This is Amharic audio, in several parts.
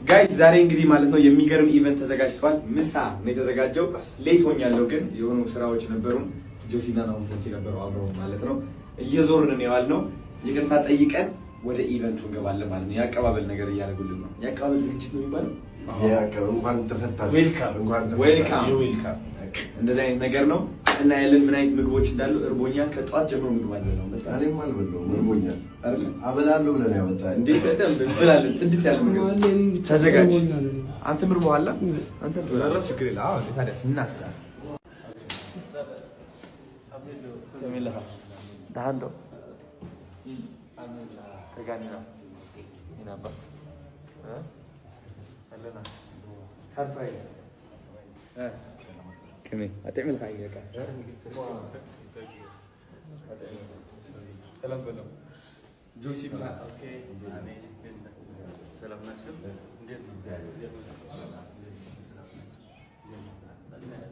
ጋይስ ዛሬ እንግዲህ ማለት ነው የሚገርም ኢቨንት ተዘጋጅቷል። ምሳ ነው የተዘጋጀው። ሌት ሆኛለሁ ግን የሆኑ ስራዎች ነበሩን። ጆሲና ነው ነበሩ አብረው ማለት ነው እየዞርን ነው ያልነው። ይቅርታ ጠይቀን ወደ ኢቨንቱ እንገባለን ማለት ነው። ያቀባበል ነገር እያደረጉልን ነው። ያቀባበል ዝግጅት ነው የሚባለው። እንኳን ተፈታችሁ ዌልካም እንደዚህ አይነት ነገር ነው እና ያለን ምን አይነት ምግቦች እንዳሉ እርቦኛል። ከጧት ጀምሮ ምግብ አለ ነው በጣም እኔም አልበላሁም እርቦኛል አይደል አበላለሁ ብለን ያወጣል እንዴ በደንብ እንበላለን። ጽድት ያለ ምግብ ተዘጋጅ። አንተ ምር በኋላ አንተ ትበላለህ ችግር የለም። አዎ ታዲያ ስናሳ ተሚላህ ዳንዶ ተጋኒና ይናባ አለና ሰርፕራይዝ كمين هتعمل حاجه كده سلام بلو جوسي بلا اوكي سلام ناشف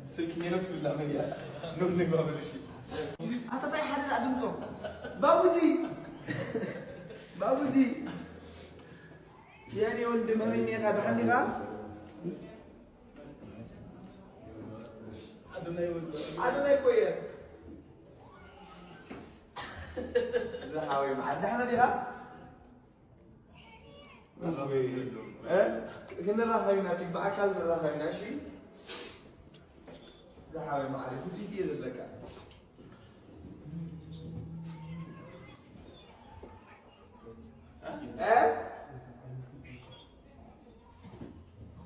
سلكني لك بالله مليا نور نقابل شيء هتطيح حد ادمكم بابوجي بابوجي يعني ولد مهمين هذا حنيفه أدوني كويه زحاوي مع الدحنا ديها كنا راهينا تك بأكل راهينا شيء زحاوي مع الفوتي كثير لك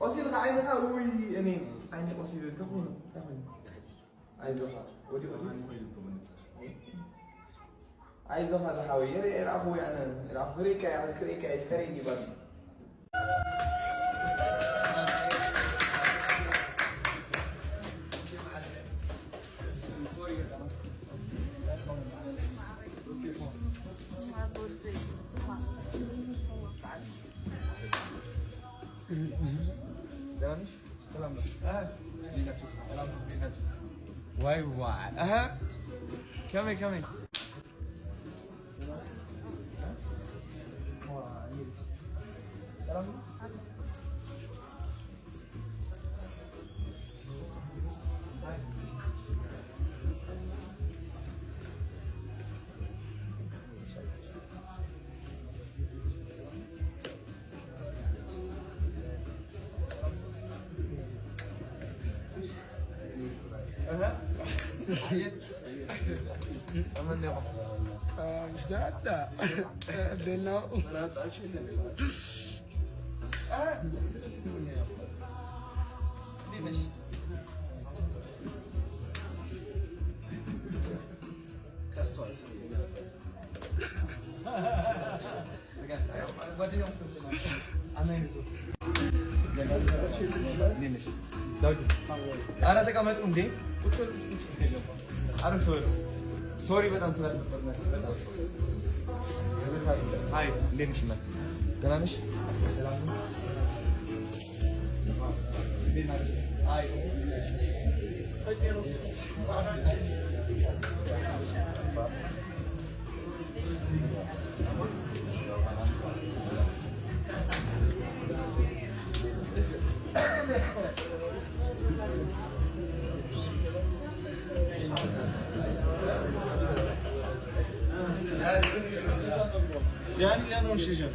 أصير عينها وي يعني عيني أصير كمون عايزوها ودي عايزوها زحاوي يلعبوا يعني يلعبوا فريكا عايز فريكا ايش فريقي بقى سلام واي واي اها كمل كمل جادة دينا أنا تكملت أمدي عارف سوري بدأنا نسافر هاي لين شنا تنامش هاي جاني لأنه مش جاني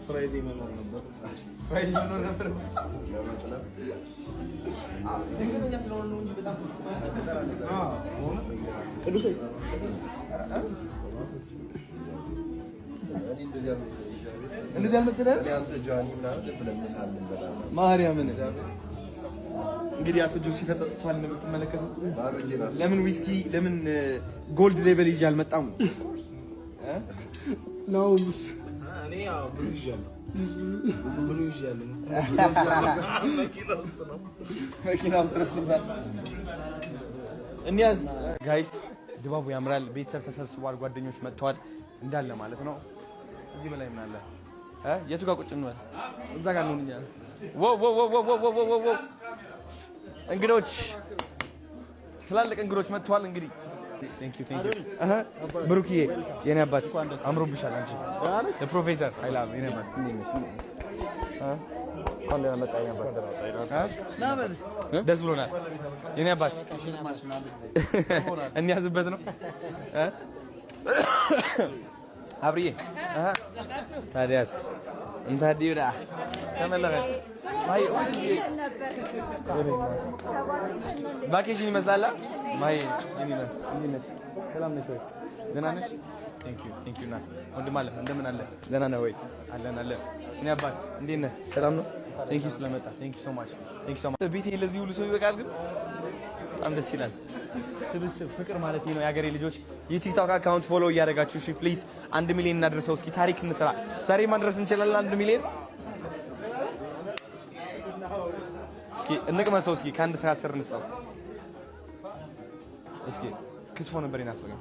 فرايدي منور نبر فرايدي منور نبر لكن يسرون نونج بدأ كده شيء እንደዚህ አልመሰለህም? ማርያምን እንግዲህ አቶ ጆሲ ተጠጥቷል እንደምትመለከቱት። ለምን ዊስኪ ለምን ጎልድ ሌቨል ይዤ አልመጣም? ነው እኔ ያው ብሉ ይዣለሁ። መኪና ውስጥ ረስቶታል። እንያዝ ጋይስ፣ ድባቡ ያምራል። ቤተሰብ ተሰብስቧል። ጓደኞች መጥተዋል እንዳለ ማለት ነው። እዚህ በላይ ምን አለ? የቱ ጋር ቁጭ እንበል? እዛ ጋር ነው። እኛ እንግዶች ትላልቅ እንግዶች መጥተዋል። እንግዲህ ቴንክ ዩ ብሩክዬ፣ የኔ አባት አምሮብሻል። አንቺ ለፕሮፌሰር አይላ የኔ አባት ደስ ብሎናል። የኔ አባት እንያዝበት ነው አብርዬ። ታዲያስ እንታዲራ ተመለከ ቫኬሽን ይመስላል። ማይ ሰላም ነሽ ወይ? ደህና ነሽ? ቴንክ ዩ ና ወንድም አለ እንደምን አለ? ደህና ነህ ወይ? አለን አለን። እኔ አባት እንዴት ነህ? ሰላም ነው? ቴንክ ዩ ስለመጣ ቴንክ ዩ ሶ ማች። ቤቴ ለዚህ ሁሉ ሰው ይበቃል ግን በጣም ደስ ይላል። ስብስብ ፍቅር ማለት ነው። የሀገሬ ልጆች የቲክቶክ አካውንት ፎሎ እያደረጋችሁ እሺ ፕሊዝ 1 ሚሊዮን እናድርሰው። እስኪ ታሪክ እንስራ። ዛሬ ማድረስ እንችላለን 1 ሚሊዮን። እስኪ እንቅመሰው። እስኪ ከአንድ እስከ 10 እንስጠው። እስኪ ክትፎ ነበር ይናፈቀኝ።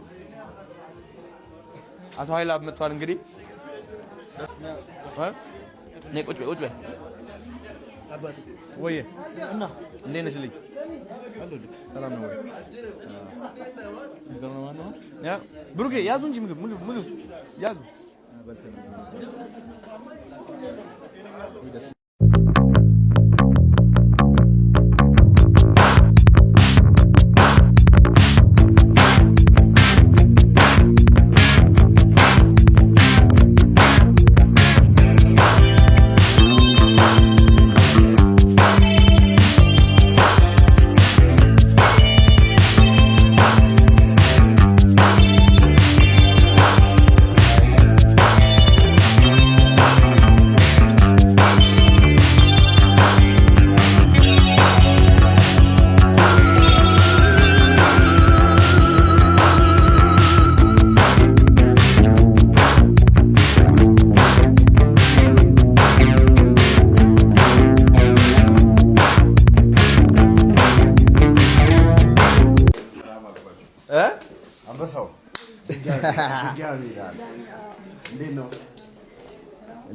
አቶ ኃይላ መጥቷል። እንግዲህ ነይ ቁጭ በይ ወይ እና እንዴት ነሽ ልጅ? ሰላም ነው ወይ? ያ ብሩኬ ያዙ እንጂ ምግብ ያዙ።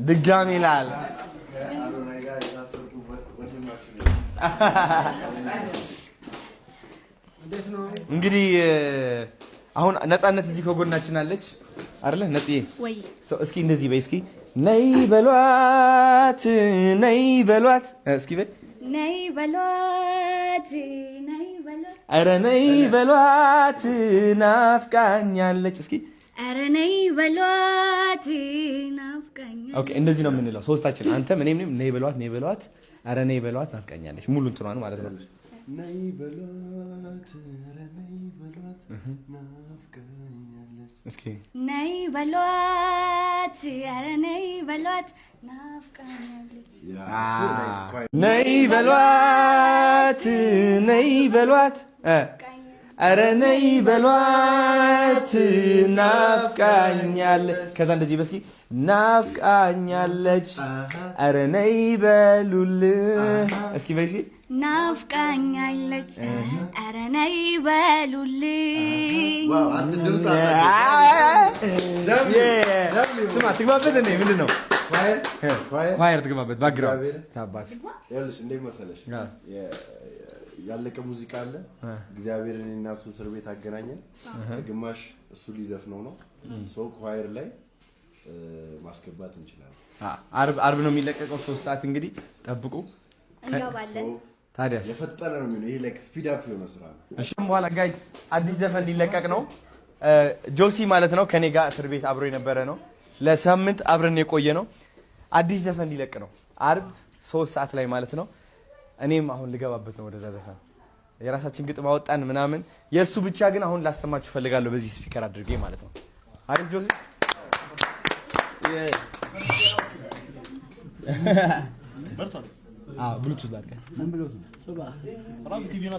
ድጋሚ ይላል። እንግዲህ አሁን ነፃነት እዚህ ከጎናችን አለች አይደለ? ነጽዬ እስኪ እንደዚህ በይ እስኪ ነይ በሏት ነይ በሏት እስኪ በይ ነይ በሏት ነይ በሏት ኧረ ነይ በሏት ናፍቃኛለች እስኪ ኧረ ነይ በሏት ናፍቃኛለች። ኦኬ እንደዚህ ነው የምንለው ሶስታችን፣ አንተም እኔም ነይ በሏት ኧረ ነይ በሏት ናፍቃኛለች። ሙሉ እንትኗን ማለት ነው። ነይ በሏት ኧረ ነይ በሏት ናፍቃኛለች እስኪ ነይ በሏት ኧረ ነይ በሏት ናፍቃኛለች። ነይ በሏት ነይ በሏት ኧረ ነይ በሏት ናፍቃኛለች። ከዛ እንደዚህ በስኪ ናፍቃኛለች ኧረ ነይ በሉልኝ እስኪ በይ እስኪ ናፍቃኛለች ኧረ ነይ በሉልኝ። ስማ ትግባበት እንዴ ምንድን ነው ኳየር ትግባበት ባክግራውንድ ታባት ያለሽ እንዴ መሰለሽ ያለቀ ሙዚቃ አለ። እግዚአብሔርን እና እሱ እስር ቤት አገናኘን። ግማሽ እሱ ሊዘፍነው ነው። ሶ ኳየር ላይ ማስገባት እንችላለን። አርብ ነው የሚለቀቀው 3 ሰዓት እንግዲህ ጠብቁ እንገባለን። ታዲያ የፈጠረ ነው የሚሆነው። ይሄ ላይክ ስፒድ አፕ የሆነ ስራ ነው። እሺ በኋላ ጋይስ አዲስ ዘፈን ሊለቀቅ ነው። ጆሲ ማለት ነው ከኔ ጋር እስር ቤት አብሮ የነበረ ነው። ለሳምንት አብረን የቆየ ነው። አዲስ ዘፈን ሊለቅ ነው አርብ 3 ሰዓት ላይ ማለት ነው። እኔም አሁን ልገባበት ነው ወደዛ ዘፈን። የራሳችን ግጥም አወጣን ምናምን። የእሱ ብቻ ግን አሁን ላሰማችሁ ፈልጋለሁ በዚህ ስፒከር አድርጌ ማለት ነው። አሪፍ ጆሲ በርቷል። ብሉቱዝ ላድርገህ። ምን ብሎት ነው? ራሱ ቲቪውን